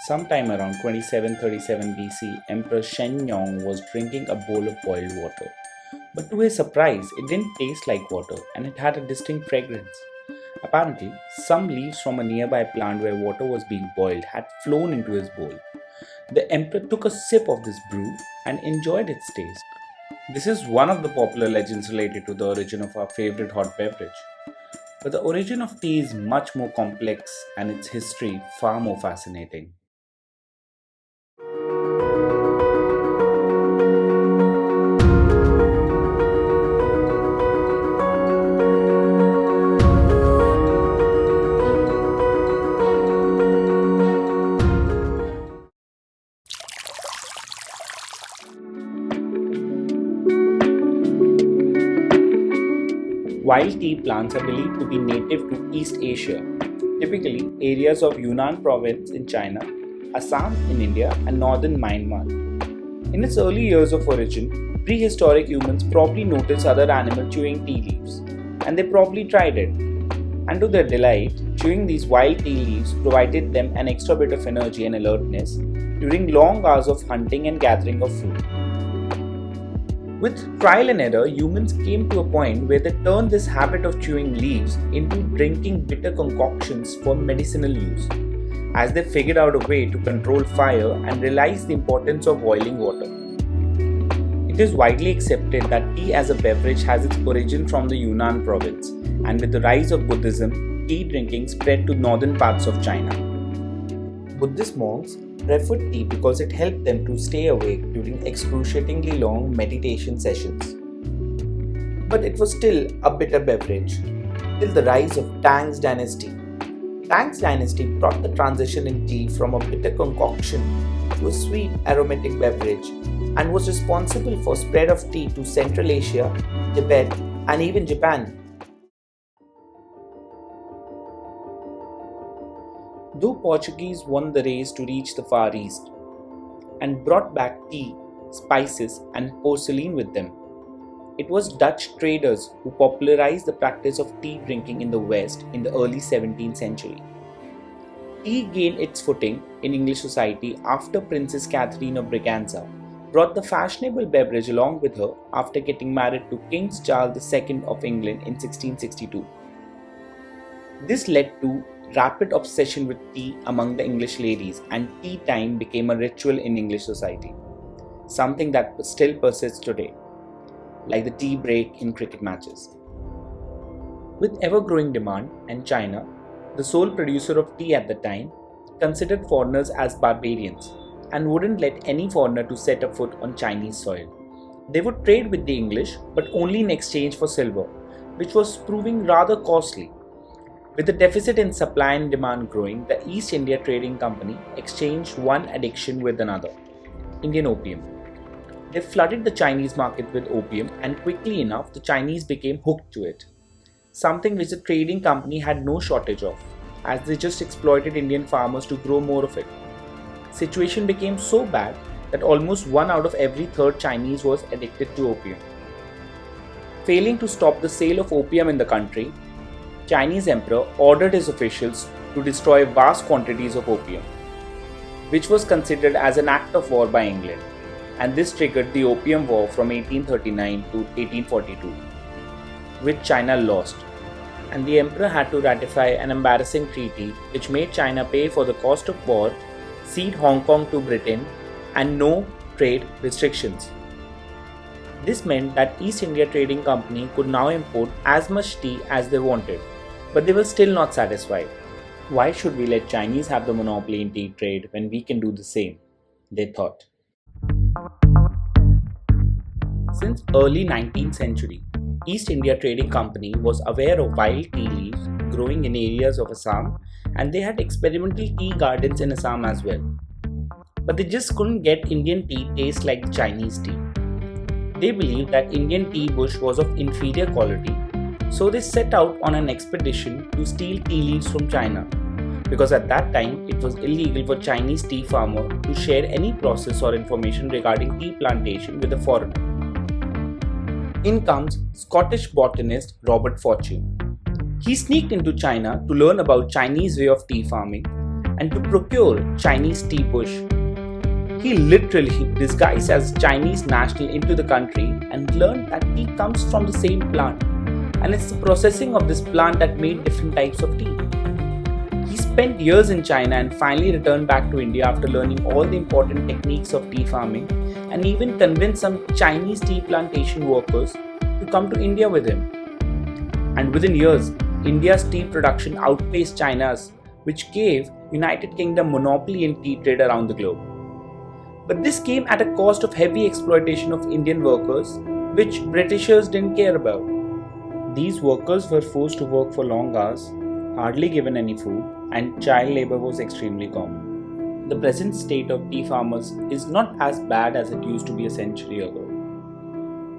Sometime around 2737 BC, Emperor Shenyong was drinking a bowl of boiled water. But to his surprise, it didn't taste like water and it had a distinct fragrance. Apparently, some leaves from a nearby plant where water was being boiled had flown into his bowl. The emperor took a sip of this brew and enjoyed its taste. This is one of the popular legends related to the origin of our favorite hot beverage. But the origin of tea is much more complex and its history far more fascinating. Wild tea plants are believed to be native to East Asia, typically areas of Yunnan province in China, Assam in India, and northern Myanmar. In its early years of origin, prehistoric humans probably noticed other animals chewing tea leaves, and they probably tried it. And to their delight, chewing these wild tea leaves provided them an extra bit of energy and alertness during long hours of hunting and gathering of food. With trial and error, humans came to a point where they turned this habit of chewing leaves into drinking bitter concoctions for medicinal use, as they figured out a way to control fire and realized the importance of boiling water. It is widely accepted that tea as a beverage has its origin from the Yunnan province, and with the rise of Buddhism, tea drinking spread to northern parts of China. Buddhist monks preferred tea because it helped them to stay awake during excruciatingly long meditation sessions. But it was still a bitter beverage till the rise of Tang's dynasty. Tang's dynasty brought the transition in tea from a bitter concoction to a sweet aromatic beverage and was responsible for spread of tea to Central Asia, Tibet, and even Japan. Though Portuguese won the race to reach the Far East and brought back tea, spices, and porcelain with them, it was Dutch traders who popularized the practice of tea drinking in the West in the early 17th century. Tea gained its footing in English society after Princess Catherine of Braganza brought the fashionable beverage along with her after getting married to King Charles II of England in 1662. This led to rapid obsession with tea among the English ladies, and tea time became a ritual in English society, something that still persists today, like the tea break in cricket matches. With ever-growing demand, and China, the sole producer of tea at the time, considered foreigners as barbarians and wouldn't let any foreigner to set a foot on Chinese soil. They would trade with the English, but only in exchange for silver, which was proving rather costly. With the deficit in supply and demand growing, the East India Trading Company exchanged one addiction with another, Indian opium. They flooded the Chinese market with opium, and quickly enough the Chinese became hooked to it, something which the trading company had no shortage of, as they just exploited Indian farmers to grow more of it. Situation became so bad that almost 1 out of every 3rd Chinese was addicted to opium. Failing to stop the sale of opium in the country, Chinese emperor ordered his officials to destroy vast quantities of opium, which was considered as an act of war by England, and this triggered the Opium War from 1839 to 1842, which China lost, and the emperor had to ratify an embarrassing treaty which made China pay for the cost of war, cede Hong Kong to Britain, and no trade restrictions. This meant that East India Trading Company could now import as much tea as they wanted, but they were still not satisfied. Why should we let Chinese have the monopoly in tea trade when we can do the same? They thought. Since early 19th century, East India Trading Company was aware of wild tea leaves growing in areas of Assam, and they had experimental tea gardens in Assam as well. But they just couldn't get Indian tea taste like Chinese tea. They believed that Indian tea bush was of inferior quality, so they set out on an expedition to steal tea leaves from China, because at that time it was illegal for Chinese tea farmer to share any process or information regarding tea plantation with a foreigner. In comes Scottish botanist Robert Fortune. He sneaked into China to learn about Chinese way of tea farming and to procure Chinese tea bush. He literally disguised as Chinese national into the country and learned that tea comes from the same plant, and it's the processing of this plant that made different types of tea. He spent years in China and finally returned back to India after learning all the important techniques of tea farming, and even convinced some Chinese tea plantation workers to come to India with him. And within years, India's tea production outpaced China's, which gave United Kingdom monopoly in tea trade around the globe. But this came at a cost of heavy exploitation of Indian workers, which Britishers didn't care about. These workers were forced to work for long hours, hardly given any food, and child labor was extremely common. The present state of tea farmers is not as bad as it used to be a century ago,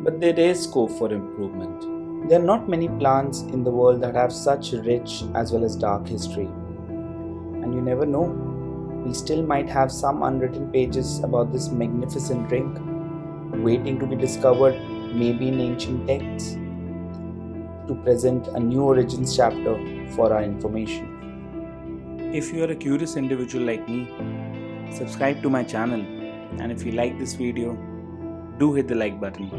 but there is scope for improvement. There are not many plants in the world that have such rich as well as dark history. And you never know, we still might have some unwritten pages about this magnificent drink, waiting to be discovered, maybe in ancient texts, to present a new origins chapter for our information. If you are a curious individual like me, subscribe to my channel, and if you like this video, do hit the like button.